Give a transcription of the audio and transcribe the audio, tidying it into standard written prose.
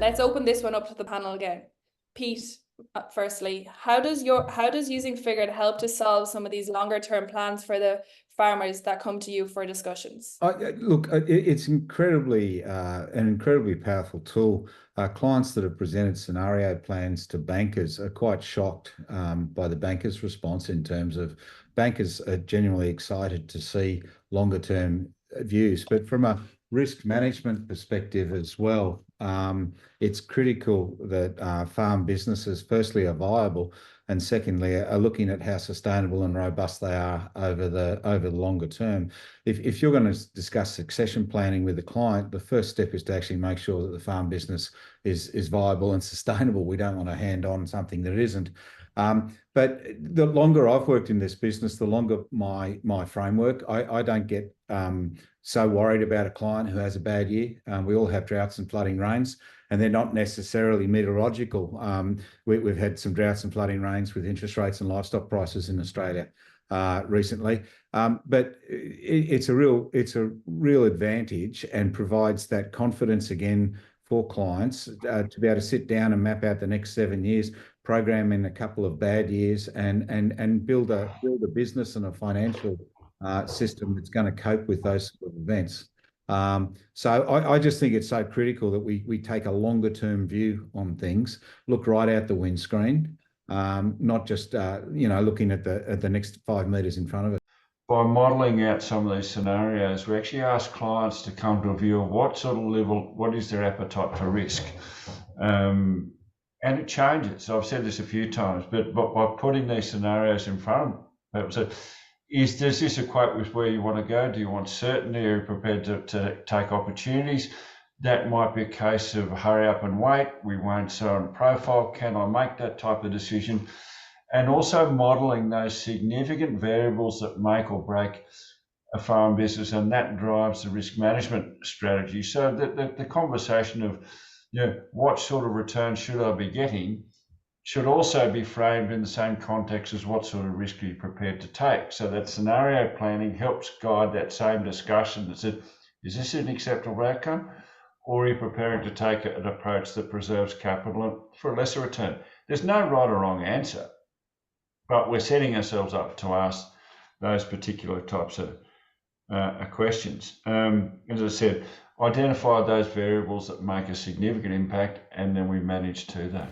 let's open this one up to the panel again. Pete, firstly, how does using Figured help to solve some of these longer term plans for the farmers that come to you for discussions? Look, it's an incredibly powerful tool. Clients that have presented scenario plans to bankers are quite shocked by the bankers' response, in terms of bankers are genuinely excited to see longer term views. But from a risk management perspective as well, it's critical that farm businesses, firstly, are viable, and secondly, are looking at how sustainable and robust they are over the longer term. If you're going to discuss succession planning with the client, the first step is to actually make sure that the farm business is viable and sustainable. We don't want to hand on something that isn't. But the longer I've worked in this business, the longer my framework. I don't get so worried about a client who has a bad year. We all have droughts and flooding rains, and they're not necessarily meteorological. We've had some droughts and flooding rains with interest rates and livestock prices in Australia recently. But it's a real advantage, and provides that confidence again for clients to be able to sit down and map out the next 7 years, program in a couple of bad years, and build a business and a financial system that's going to cope with those sort of events. So I just think it's so critical that we take a longer term view on things, look right out the windscreen, not just looking at the next 5 meters in front of us. By modelling out some of these scenarios, we actually ask clients to come to a view of what sort of level, what is their appetite for risk. And it changes. I've said this a few times, but by putting these scenarios in front of people, so does this equate with where you want to go? Do you want certainty? Are you prepared to take opportunities? That might be a case of hurry up and wait. We won't sell on profile. Can I make that type of decision? And also modelling those significant variables that make or break a farm business, and that drives the risk management strategy. So the conversation of, what sort of return should I be getting, should also be framed in the same context as what sort of risk are you prepared to take. So that scenario planning helps guide that same discussion that said, is this an acceptable outcome? Or are you preparing to take an approach that preserves capital for a lesser return? There's no right or wrong answer, but we're setting ourselves up to ask those particular types of questions. As I said, identify those variables that make a significant impact, and then we manage to that.